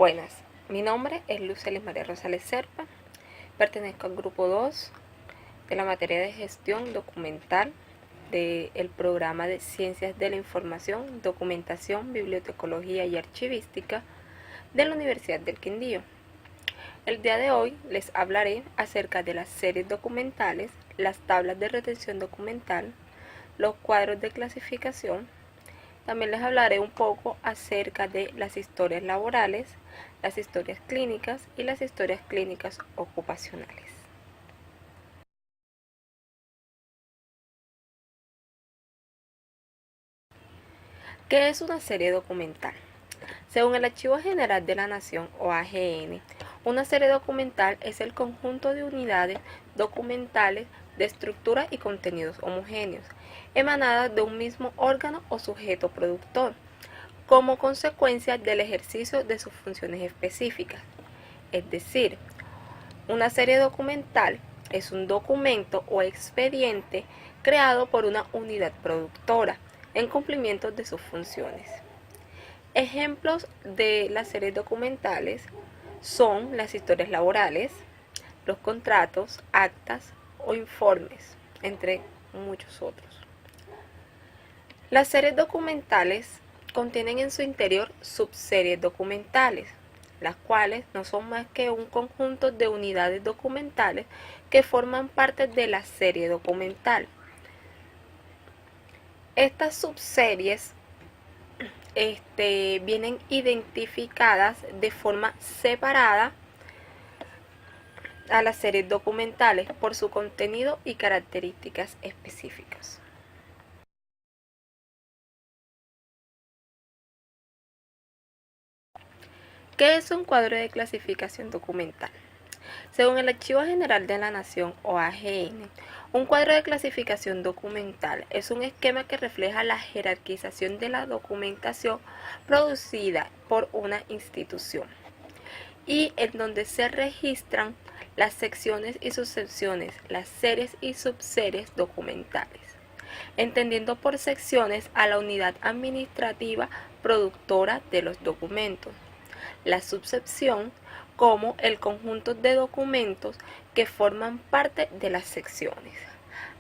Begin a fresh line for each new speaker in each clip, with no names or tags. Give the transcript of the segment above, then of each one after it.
Buenas, mi nombre es Lucelis María Rosales Serpa, pertenezco al grupo 2 de la materia de gestión documental del programa de Ciencias de la Información, Documentación, Bibliotecología y Archivística de la Universidad del Quindío. El día de hoy les hablaré acerca de las series documentales, las tablas de retención documental, los cuadros de clasificación. También les hablaré un poco acerca de las historias laborales, las historias clínicas y las historias clínicas ocupacionales. ¿Qué es una serie documental? Según el Archivo General de la Nación o AGN, una serie documental es el conjunto de unidades documentales de estructura y contenidos homogéneos, emanadas de un mismo órgano o sujeto productor, como consecuencia del ejercicio de sus funciones específicas. Es decir, una serie documental es un documento o expediente creado por una unidad productora en cumplimiento de sus funciones. Ejemplos de las series documentales son las historias laborales, los contratos, actas o informes, entre muchos otros. Las series documentales contienen en su interior subseries documentales, las cuales no son más que un conjunto de unidades documentales que forman parte de la serie documental. Estas subseries vienen identificadas de forma separada a las series documentales por su contenido y características específicas. ¿Qué es un cuadro de clasificación documental? Según el Archivo General de la Nación o AGN, un cuadro de clasificación documental es un esquema que refleja la jerarquización de la documentación producida por una institución y en donde se registran las secciones y subsecciones, las series y subseries documentales, entendiendo por secciones a la unidad administrativa productora de los documentos, la subsección como el conjunto de documentos que forman parte de las secciones,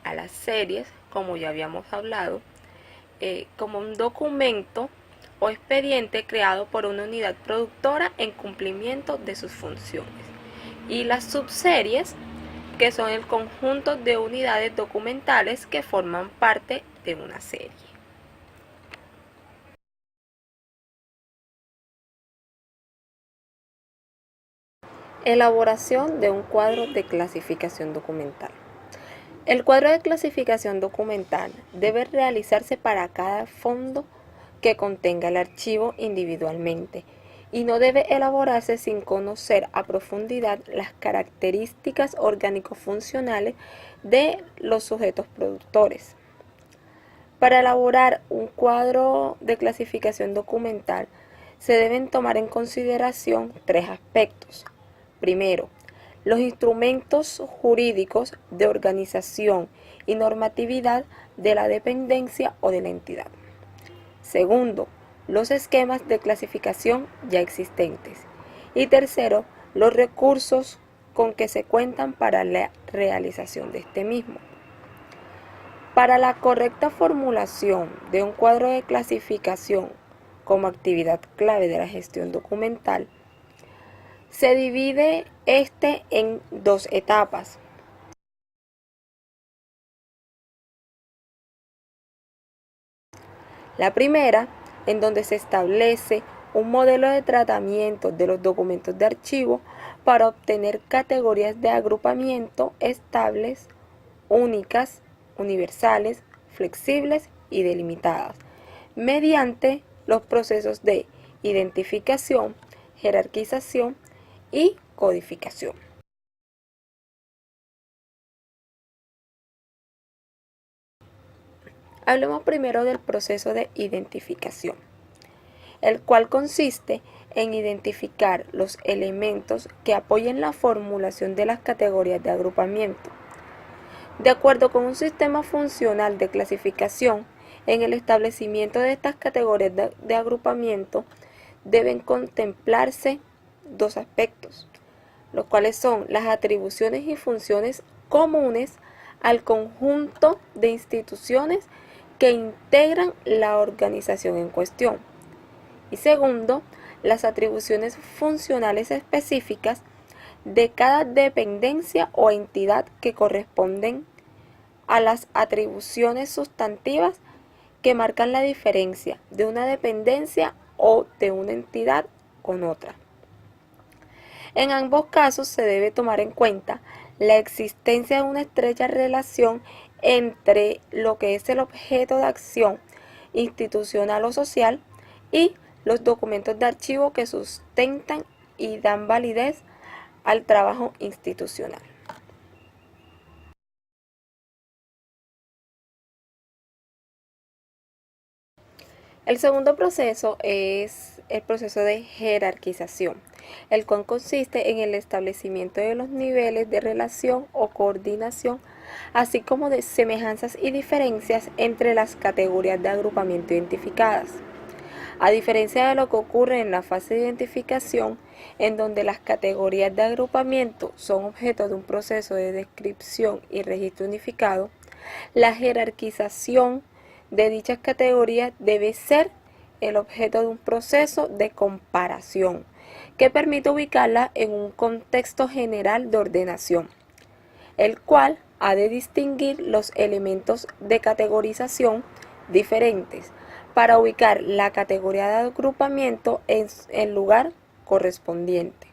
a las series, como ya habíamos hablado, como un documento o expediente creado por una unidad productora en cumplimiento de sus funciones, y las subseries, que son el conjunto de unidades documentales que forman parte de una serie. Elaboración de un cuadro de clasificación documental. El cuadro de clasificación documental debe realizarse para cada fondo que contenga el archivo individualmente y no debe elaborarse sin conocer a profundidad las características orgánico-funcionales de los sujetos productores. Para elaborar un cuadro de clasificación documental se deben tomar en consideración tres aspectos. Primero, los instrumentos jurídicos de organización y normatividad de la dependencia o de la entidad. Segundo, los esquemas de clasificación ya existentes. Y tercero, los recursos con que se cuentan para la realización de este mismo. Para la correcta formulación de un cuadro de clasificación como actividad clave de la gestión documental, se divide en dos etapas. La primera, en donde se establece un modelo de tratamiento de los documentos de archivo para obtener categorías de agrupamiento estables, únicas, universales, flexibles y delimitadas, mediante los procesos de identificación, jerarquización y codificación. Hablemos primero del proceso de identificación, el cual consiste en identificar los elementos que apoyen la formulación de las categorías de agrupamiento. De acuerdo con un sistema funcional de clasificación, en el establecimiento de estas categorías de agrupamiento deben contemplarse dos aspectos, los cuales son las atribuciones y funciones comunes al conjunto de instituciones que integran la organización en cuestión. Y segundo, las atribuciones funcionales específicas de cada dependencia o entidad que corresponden a las atribuciones sustantivas que marcan la diferencia de una dependencia o de una entidad con otra. En ambos casos se debe tomar en cuenta la existencia de una estrecha relación entre lo que es el objeto de acción institucional o social y los documentos de archivo que sustentan y dan validez al trabajo institucional. El segundo proceso es el proceso de jerarquización, el cual consiste en el establecimiento de los niveles de relación o coordinación, así como de semejanzas y diferencias entre las categorías de agrupamiento identificadas. A diferencia de lo que ocurre en la fase de identificación, en donde las categorías de agrupamiento son objeto de un proceso de descripción y registro unificado, la jerarquización de dichas categorías debe ser el objeto de un proceso de comparación que permite ubicarla en un contexto general de ordenación, el cual ha de distinguir los elementos de categorización diferentes para ubicar la categoría de agrupamiento en el lugar correspondiente.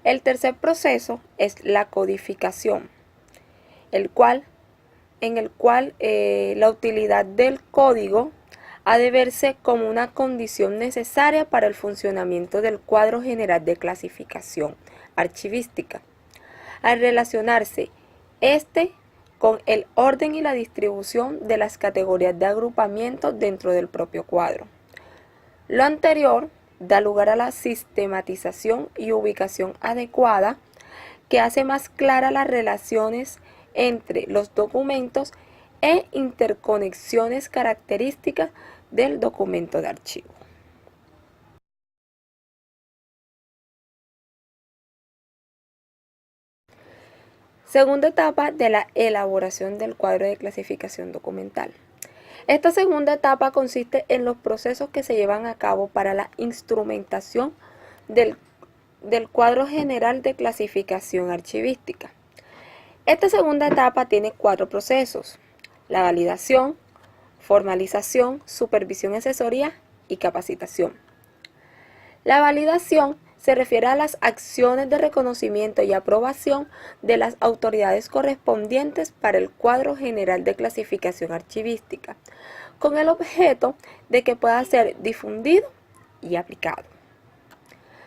El tercer proceso es la codificación, en el cual la utilidad del código ha de verse como una condición necesaria para el funcionamiento del cuadro general de clasificación archivística, al relacionarse con el orden y la distribución de las categorías de agrupamiento dentro del propio cuadro. Lo anterior da lugar a la sistematización y ubicación adecuada que hace más claras las relaciones entre los documentos e interconexiones características del documento de archivo. Segunda etapa de la elaboración del cuadro de clasificación documental. Esta segunda etapa consiste en los procesos que se llevan a cabo para la instrumentación del cuadro general de clasificación archivística. Esta segunda etapa tiene 4 procesos: la validación, formalización, supervisión y asesoría y capacitación. La validación se refiere a las acciones de reconocimiento y aprobación de las autoridades correspondientes para el cuadro general de clasificación archivística, con el objeto de que pueda ser difundido y aplicado.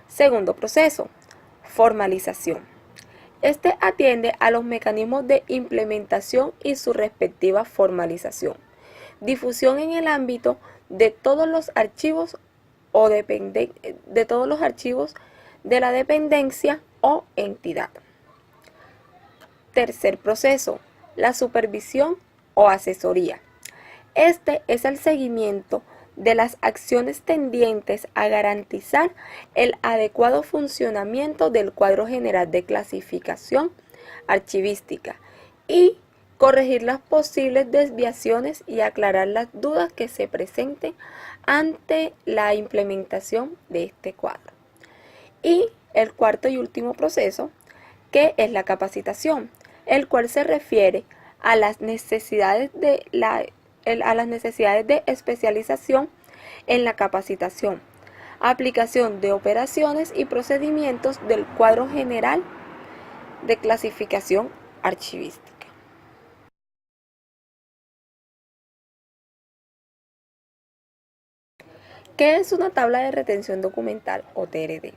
Segundo proceso, formalización. Este atiende a los mecanismos de implementación y su respectiva formalización, difusión en el ámbito de todos los archivos de la dependencia o entidad. Tercer proceso, la supervisión o asesoría. Este es el seguimiento de las acciones tendientes a garantizar el adecuado funcionamiento del cuadro general de clasificación archivística y corregir las posibles desviaciones y aclarar las dudas que se presenten ante la implementación de este cuadro. Y el cuarto y último proceso, que es la capacitación, el cual se refiere a las necesidades de especialización en la capacitación, aplicación de operaciones y procedimientos del cuadro general de clasificación archivística. ¿Qué es una tabla de retención documental o TRD?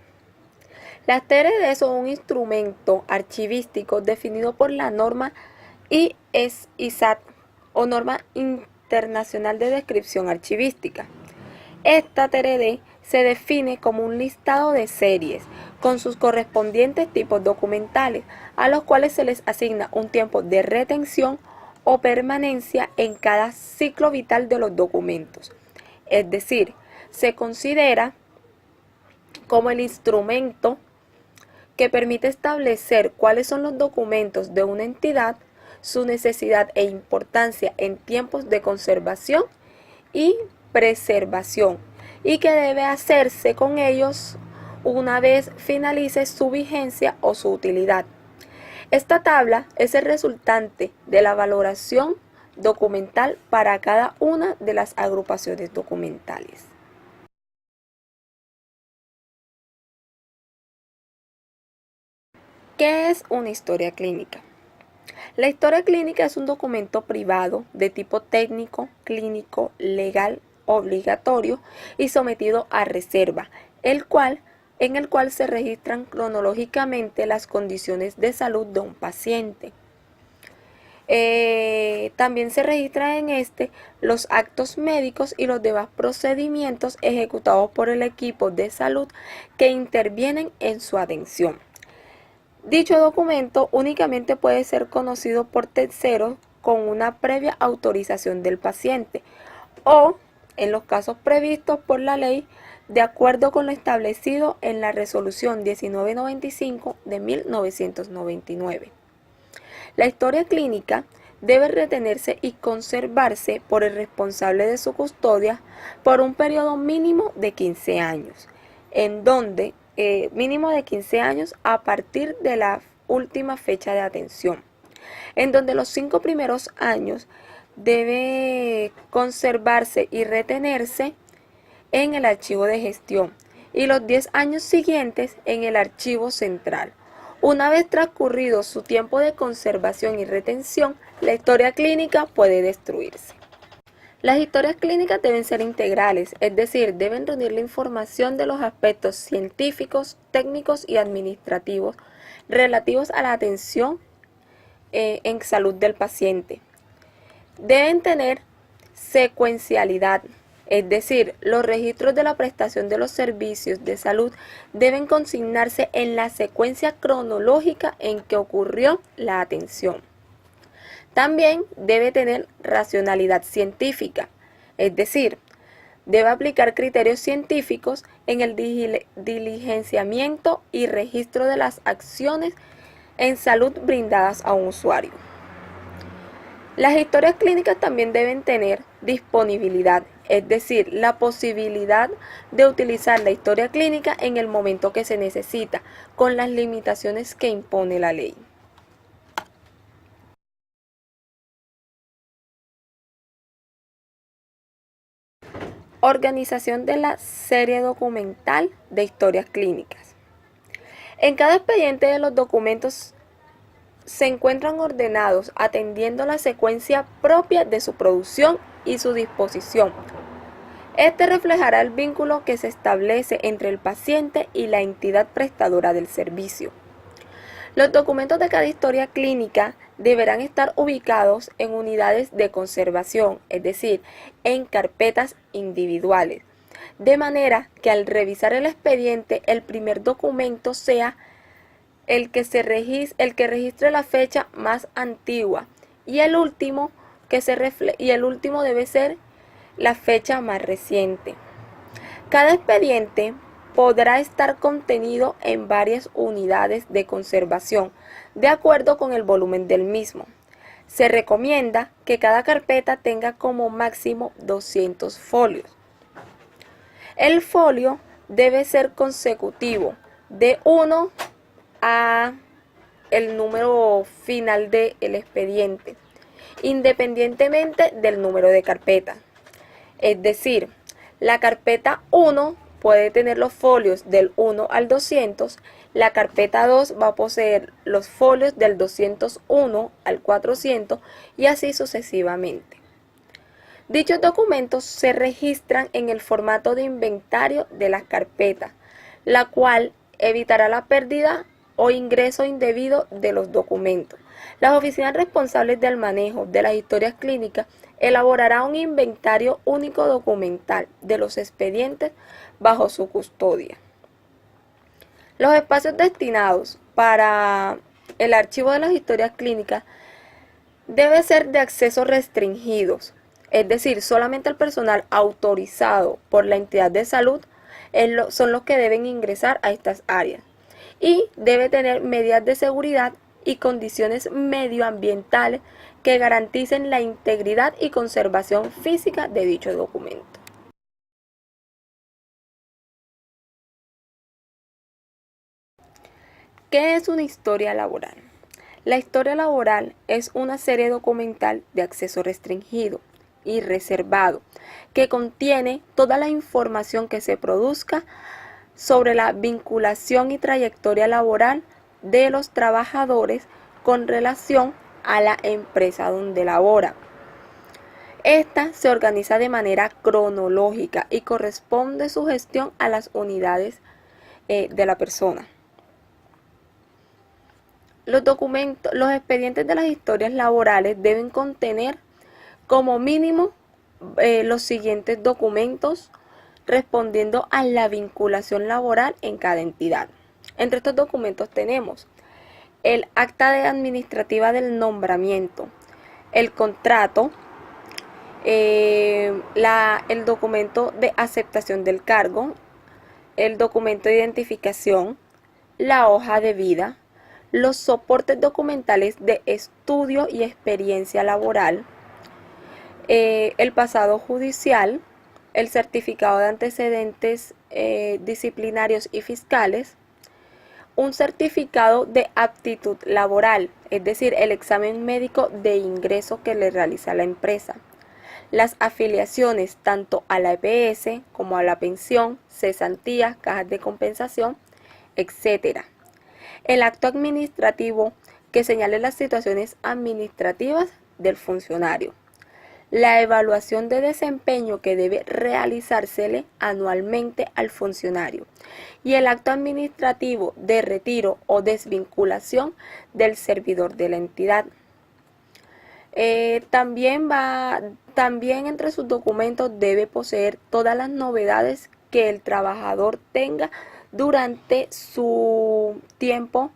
Las TRD son un instrumento archivístico definido por la norma ISAT o Norma Internacional de Descripción Archivística. Esta TRD se define como un listado de series con sus correspondientes tipos documentales, a los cuales se les asigna un tiempo de retención o permanencia en cada ciclo vital de los documentos. Es decir, se considera como el instrumento que permite establecer cuáles son los documentos de una entidad, su necesidad e importancia en tiempos de conservación y preservación, y que debe hacerse con ellos una vez finalice su vigencia o su utilidad. Esta tabla es el resultante de la valoración documental para cada una de las agrupaciones documentales. ¿Qué es una historia clínica? La historia clínica es un documento privado de tipo técnico, clínico, legal, obligatorio y sometido a reserva, en el cual se registran cronológicamente las condiciones de salud de un paciente. También se registra en los actos médicos y los demás procedimientos ejecutados por el equipo de salud que intervienen en su atención. Dicho documento únicamente puede ser conocido por terceros con una previa autorización del paciente o, en los casos previstos por la ley, de acuerdo con lo establecido en la Resolución 1995 de 1999. La historia clínica debe retenerse y conservarse por el responsable de su custodia por un periodo mínimo de 15 años, en donde mínimo de 15 años a partir de la última fecha de atención, en donde los 5 primeros años debe conservarse y retenerse en el archivo de gestión y los 10 años siguientes en el archivo central. Una vez transcurrido su tiempo de conservación y retención, la historia clínica puede destruirse. Las historias clínicas deben ser integrales, es decir, deben reunir la información de los aspectos científicos, técnicos y administrativos relativos a la atención en salud del paciente. Deben tener secuencialidad, es decir, los registros de la prestación de los servicios de salud deben consignarse en la secuencia cronológica en que ocurrió la atención. También debe tener racionalidad científica, es decir, debe aplicar criterios científicos en el diligenciamiento y registro de las acciones en salud brindadas a un usuario. Las historias clínicas también deben tener disponibilidad, es decir, la posibilidad de utilizar la historia clínica en el momento que se necesita, con las limitaciones que impone la ley. Organización de la serie documental de historias clínicas. En cada expediente de los documentos se encuentran ordenados atendiendo la secuencia propia de su producción y su disposición. Este reflejará el vínculo que se establece entre el paciente y la entidad prestadora del servicio. Los documentos de cada historia clínica deberán estar ubicados en unidades de conservación, es decir, en carpetas individuales, de manera que al revisar el expediente el primer documento sea el que registre la fecha más antigua y el último debe ser la fecha más reciente. Cada expediente podrá estar contenido en varias unidades de conservación, de acuerdo con el volumen del mismo. Se recomienda que cada carpeta tenga como máximo 200 folios. El folio debe ser consecutivo, de 1 a el número final del expediente, independientemente del número de carpeta. Es decir, la carpeta 1 puede tener los folios del 1 al 200, la carpeta 2 va a poseer los folios del 201 al 400 y así sucesivamente. Dichos documentos se registran en el formato de inventario de las carpetas, la cual evitará la pérdida o ingreso indebido de los documentos. Las oficinas responsables del manejo de las historias clínicas elaborará un inventario único documental de los expedientes bajo su custodia. Los espacios destinados para el archivo de las historias clínicas Debe ser de acceso restringidos, es decir, solamente el personal autorizado por la entidad de salud son los que deben ingresar a estas áreas. Y debe tener medidas de seguridad y condiciones medioambientales que garanticen la integridad y conservación física de dicho documento. ¿Qué es una historia laboral? La historia laboral es una serie documental de acceso restringido y reservado que contiene toda la información que se produzca sobre la vinculación y trayectoria laboral de los trabajadores con relación a la empresa donde labora. Esta se organiza de manera cronológica y corresponde su gestión a las unidades de la persona. Los expedientes de las historias laborales deben contener como mínimo los siguientes documentos respondiendo a la vinculación laboral en cada entidad. Entre estos documentos tenemos el acta administrativa del nombramiento, el contrato, el documento de aceptación del cargo, el documento de identificación, la hoja de vida, los soportes documentales de estudio y experiencia laboral, el pasado judicial, el certificado de antecedentes disciplinarios y fiscales, un certificado de aptitud laboral, es decir, el examen médico de ingreso que le realiza la empresa, las afiliaciones tanto a la EPS como a la pensión, cesantías, cajas de compensación, etc. El acto administrativo que señale las situaciones administrativas del funcionario. La evaluación de desempeño que debe realizársele anualmente al funcionario. Y el acto administrativo de retiro o desvinculación del servidor de la entidad. También entre sus documentos debe poseer todas las novedades que el trabajador tenga durante su tiempo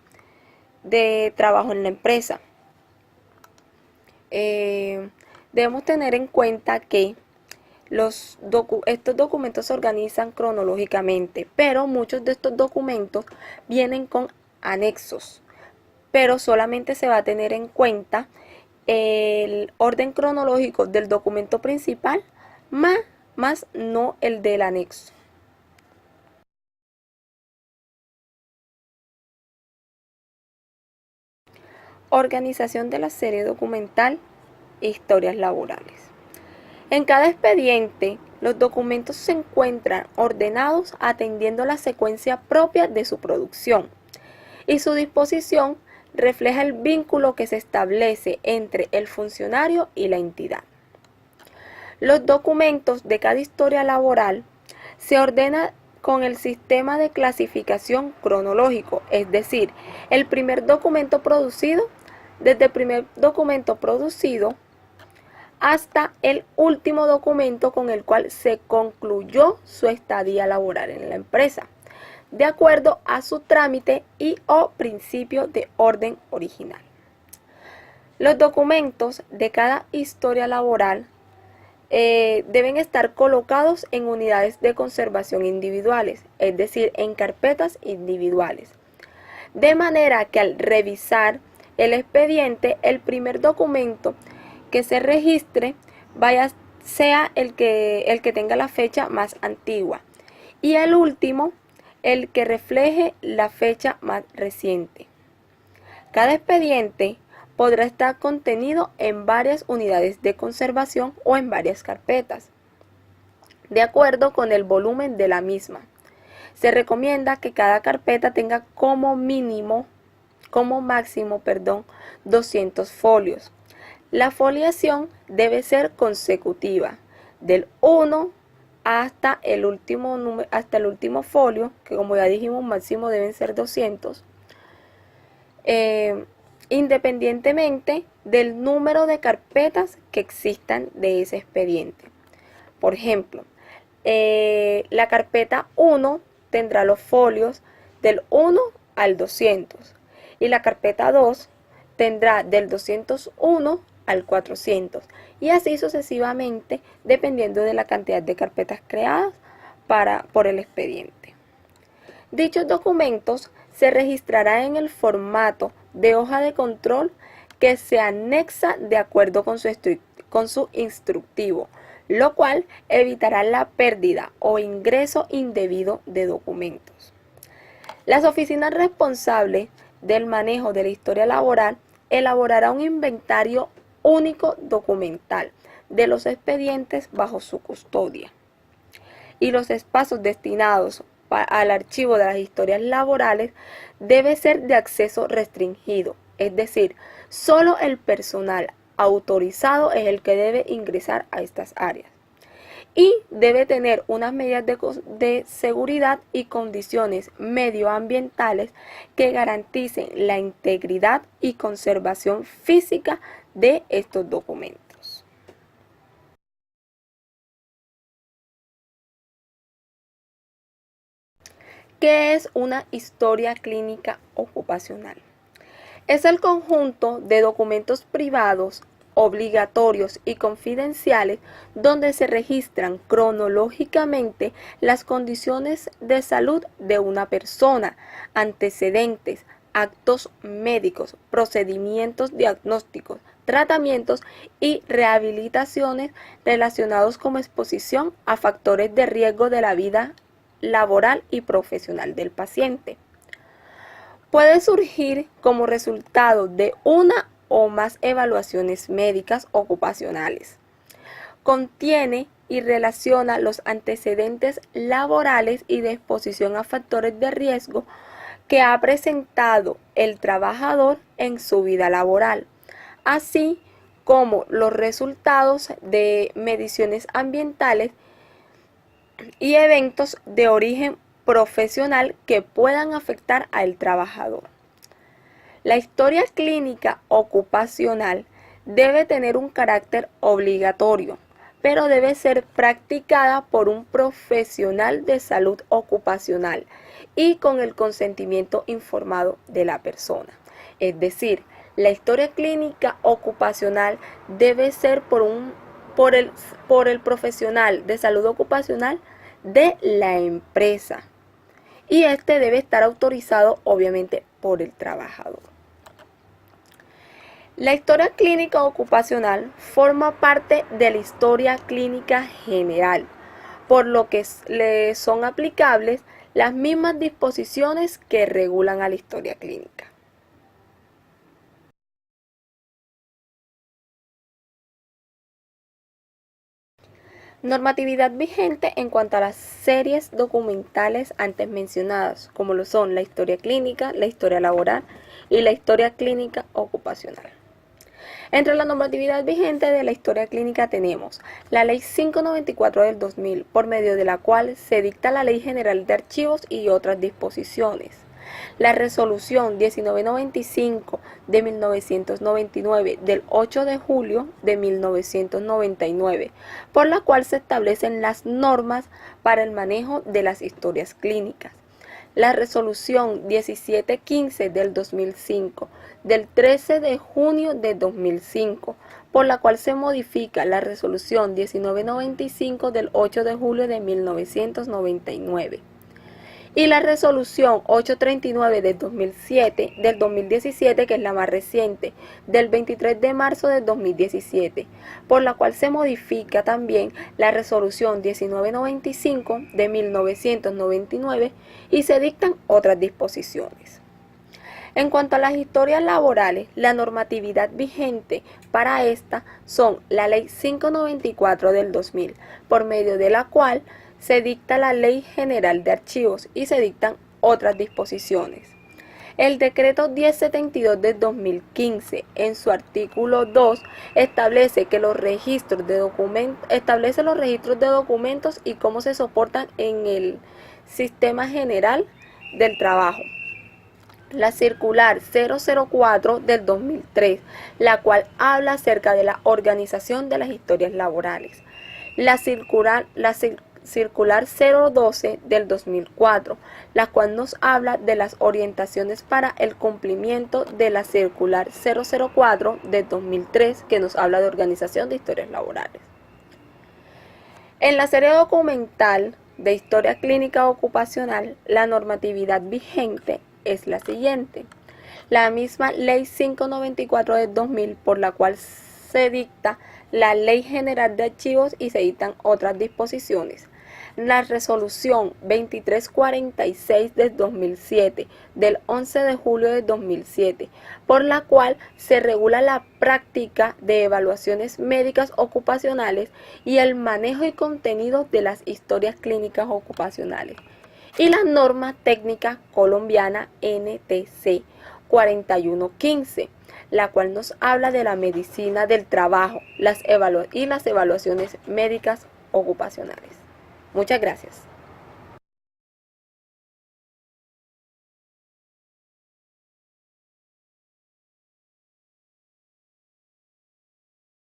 de trabajo en la empresa. Debemos tener en cuenta que estos documentos se organizan cronológicamente, pero muchos de estos documentos vienen con anexos, pero solamente se va a tener en cuenta el orden cronológico del documento principal más no el del anexo. Organización de la serie documental e historias laborales. En cada expediente, los documentos se encuentran ordenados atendiendo la secuencia propia de su producción y su disposición refleja el vínculo que se establece entre el funcionario y la entidad. Los documentos de cada historia laboral se ordenan con el sistema de clasificación cronológico, es decir, el primer documento producido, desde el primer documento producido hasta el último documento con el cual se concluyó su estadía laboral en la empresa, de acuerdo a su trámite y o principio de orden original. Los documentos de cada historia laboral deben estar colocados en unidades de conservación individuales, es decir, en carpetas individuales, de manera que al revisar el expediente, el primer documento que se registre sea el que tenga la fecha más antigua y el último el que refleje la fecha más reciente. Cada expediente podrá estar contenido en varias unidades de conservación o en varias carpetas, de acuerdo con el volumen de la misma. Se recomienda que cada carpeta tenga como máximo, 200 folios. La foliación debe ser consecutiva, del 1 hasta el último folio, que como ya dijimos, máximo deben ser 200, independientemente del número de carpetas que existan de ese expediente. Por ejemplo, la carpeta 1 tendrá los folios del 1 al 200 y la carpeta 2 tendrá del 201 al 400 y así sucesivamente dependiendo de la cantidad de carpetas creadas por el expediente. Dichos documentos se registrarán en el formato de hoja de control que se anexa de acuerdo con su instructivo, lo cual evitará la pérdida o ingreso indebido de documentos. Las oficinas responsables del manejo de la historia laboral elaborará un inventario único documental de los expedientes bajo su custodia y los espacios destinados al archivo de las historias laborales debe ser de acceso restringido, es decir, solo el personal autorizado es el que debe ingresar a estas áreas y debe tener unas medidas de seguridad y condiciones medioambientales que garanticen la integridad y conservación física de estos documentos. ¿Qué es una historia clínica ocupacional? Es el conjunto de documentos privados, obligatorios y confidenciales donde se registran cronológicamente las condiciones de salud de una persona, antecedentes, actos médicos, procedimientos diagnósticos, tratamientos y rehabilitaciones relacionados con exposición a factores de riesgo de la vida laboral y profesional del paciente. Puede surgir como resultado de una o más evaluaciones médicas ocupacionales. Contiene y relaciona los antecedentes laborales y de exposición a factores de riesgo que ha presentado el trabajador en su vida laboral, así como los resultados de mediciones ambientales y eventos de origen profesional que puedan afectar al trabajador. La historia clínica ocupacional debe tener un carácter obligatorio, pero debe ser practicada por un profesional de salud ocupacional y con el consentimiento informado de la persona. Es decir, la historia clínica ocupacional debe ser por el profesional de salud ocupacional de la empresa y este debe estar autorizado obviamente por el trabajador. La historia clínica ocupacional forma parte de la historia clínica general, por lo que le son aplicables las mismas disposiciones que regulan a la historia clínica. Normatividad vigente en cuanto a las series documentales antes mencionadas, como lo son la historia clínica, la historia laboral y la historia clínica ocupacional. Entre la normatividad vigente de la historia clínica tenemos la Ley 594 del 2000, por medio de la cual se dicta la Ley General de Archivos y otras disposiciones. La Resolución 1995 de 1999 del 8 de julio de 1999, por la cual se establecen las normas para el manejo de las historias clínicas. La Resolución 1715 del 2005 del 13 de junio de 2005, por la cual se modifica la Resolución 1995 del 8 de julio de 1999. Y la Resolución 839 del 2017, que es la más reciente, del 23 de marzo del 2017, por la cual se modifica también la Resolución 1995 de 1999 y se dictan otras disposiciones. En cuanto a las historias laborales, la normatividad vigente para esta son la Ley 594 del 2000, por medio de la cual se dicta la Ley General de Archivos y se dictan otras disposiciones. El Decreto 1072 del 2015, en su artículo 2, establece los registros de documentos y cómo se soportan en el Sistema General del Trabajo. La circular 004 del 2003, la cual habla acerca de la organización de las historias laborales. La circular circular 012 del 2004, la cual nos habla de las orientaciones para el cumplimiento de la circular 004 del 2003, que nos habla de organización de historias laborales. En la serie documental de historia clínica ocupacional, la normatividad vigente es la siguiente. La misma Ley 594 del 2000, por la cual se dicta la Ley General de Archivos y se dictan otras disposiciones. La Resolución 2346 del 2007, del 11 de julio de 2007, por la cual se regula la práctica de evaluaciones médicas ocupacionales y el manejo y contenido de las historias clínicas ocupacionales. Y la norma técnica colombiana NTC 4115, la cual nos habla de la medicina del trabajo y las evaluaciones médicas ocupacionales. Muchas gracias.